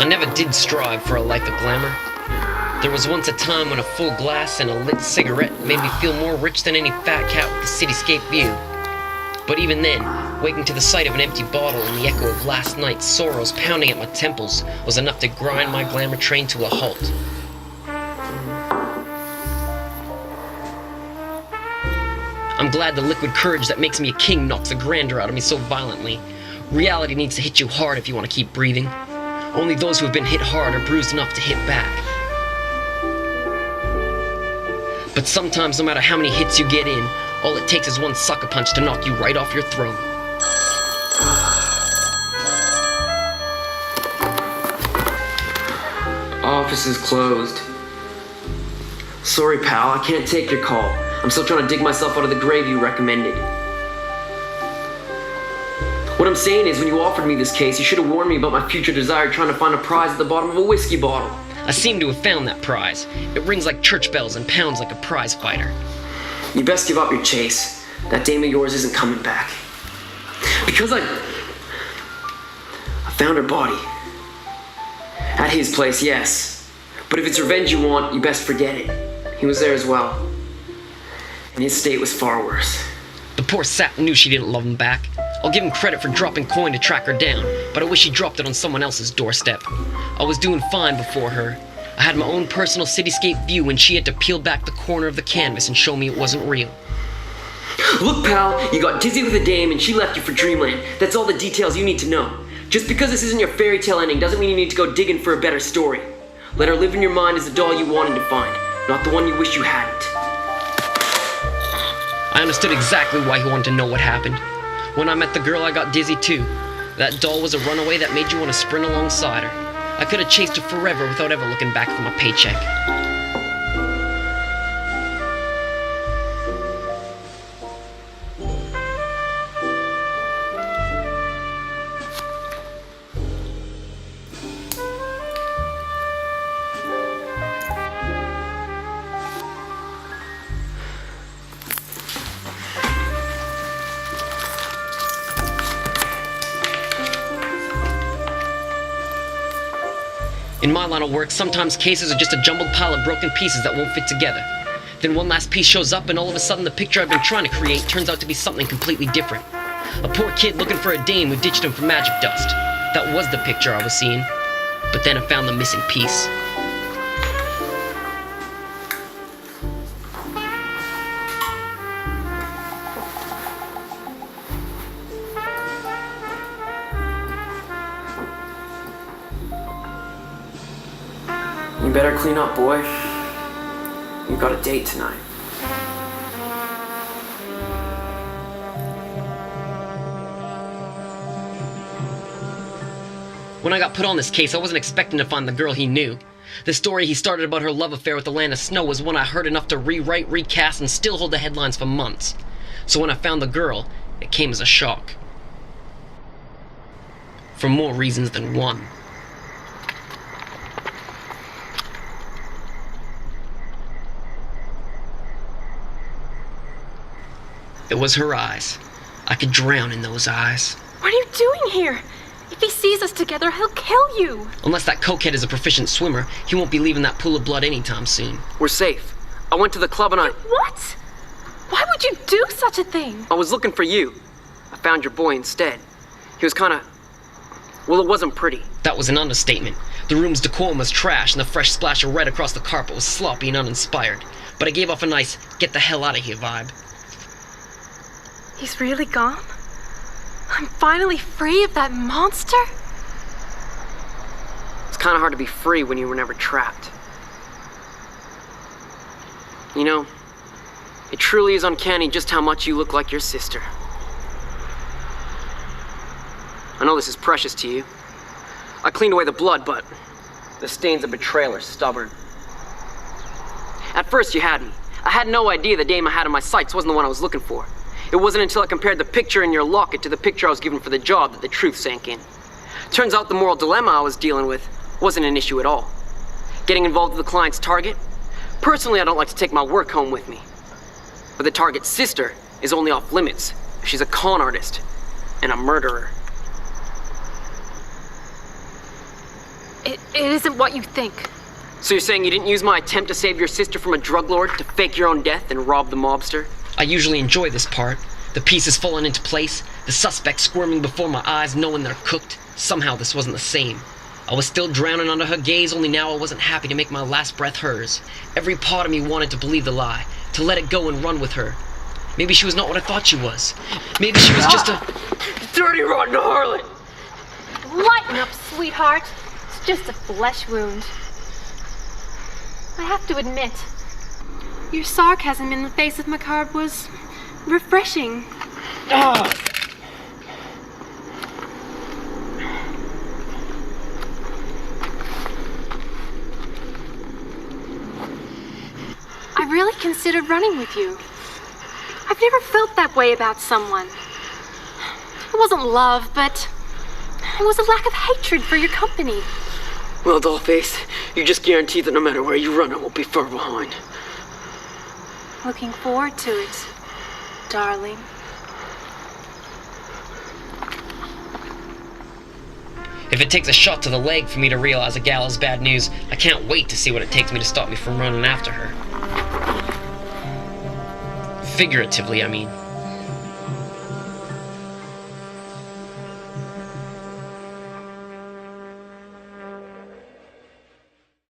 I never did strive for a life of glamour. There was once a time when a full glass and a lit cigarette made me feel more rich than any fat cat with a cityscape view. But even then, waking to the sight of an empty bottle and the echo of last night's sorrows pounding at my temples was enough to grind my glamour train to a halt. I'm glad the liquid courage that makes me a king knocks the grandeur out of me so violently. Reality needs to hit you hard if you want to keep breathing. Only those who have been hit hard are bruised enough to hit back. But sometimes, no matter how many hits you get in, all it takes is one sucker punch to knock you right off your throne. Office is closed. Sorry, pal, I can't take your call. I'm still trying to dig myself out of the grave you recommended. What I'm saying is, when you offered me this case, you should have warned me about my future desire trying to find a prize at the bottom of a whiskey bottle. I seem to have found that prize. It rings like church bells and pounds like a prize fighter. You best give up your chase. That dame of yours isn't coming back. Because I found her body. At his place, yes. But if it's revenge you want, you best forget it. He was there as well. And his state was far worse. The poor sap knew she didn't love him back. I'll give him credit for dropping coin to track her down, but I wish he dropped it on someone else's doorstep. I was doing fine before her. I had my own personal cityscape view when she had to peel back the corner of the canvas and show me it wasn't real. Look, pal, you got dizzy with a dame and she left you for Dreamland. That's all the details you need to know. Just because this isn't your fairy tale ending doesn't mean you need to go digging for a better story. Let her live in your mind as the doll you wanted to find, not the one you wish you hadn't. I understood exactly why he wanted to know what happened. When I met the girl, I got dizzy too. That doll was a runaway that made you want to sprint alongside her. I could have chased her forever without ever looking back for my paycheck. In my line of work, sometimes cases are just a jumbled pile of broken pieces that won't fit together. Then one last piece shows up and all of a sudden the picture I've been trying to create turns out to be something completely different. A poor kid looking for a dame who ditched him for magic dust. That was the picture I was seeing. But then I found the missing piece. You better clean up, boy. You've got a date tonight. When I got put on this case, I wasn't expecting to find the girl he knew. The story he started about her love affair with the Land of Snow was one I heard enough to rewrite, recast, and still hold the headlines for months. So when I found the girl, it came as a shock. For more reasons than one. It was her eyes. I could drown in those eyes. What are you doing here? If he sees us together, he'll kill you. Unless that cokehead is a proficient swimmer, he won't be leaving that pool of blood anytime soon. We're safe. I went to the club and What? Why would you do such a thing? I was looking for you. I found your boy instead. He was kinda... well, it wasn't pretty. That was an understatement. The room's decorum was trash, and the fresh splash of red across the carpet was sloppy and uninspired. But it gave off a nice, get the hell out of here vibe. He's really gone? I'm finally free of that monster? It's kinda hard to be free when you were never trapped. You know, it truly is uncanny just how much you look like your sister. I know this is precious to you. I cleaned away the blood, but the stains of betrayal are stubborn. At first you had me. I had no idea the dame I had in my sights wasn't the one I was looking for. It wasn't until I compared the picture in your locket to the picture I was given for the job that the truth sank in. Turns out the moral dilemma I was dealing with wasn't an issue at all. Getting involved with the client's target? Personally, I don't like to take my work home with me. But the target's sister is only off limits if she's a con artist and a murderer. It isn't what you think. So you're saying you didn't use my attempt to save your sister from a drug lord to fake your own death and rob the mobster? I usually enjoy this part. The pieces falling into place, the suspects squirming before my eyes knowing they're cooked. Somehow this wasn't the same. I was still drowning under her gaze, only now I wasn't happy to make my last breath hers. Every part of me wanted to believe the lie, to let it go and run with her. Maybe she was not what I thought she was. Maybe she was just a dirty, rotten harlot! Lighten up, sweetheart. It's just a flesh wound. I have to admit, your sarcasm in the face of Macabre was refreshing. I really considered running with you. I've never felt that way about someone. It wasn't love, but it was a lack of hatred for your company. Well, Dollface, you just guaranteed that no matter where you run, I won't be far behind. Looking forward to it, darling. If it takes a shot to the leg for me to realize a gal is bad news, I can't wait to see what it takes me to stop me from running after her. Figuratively, I mean.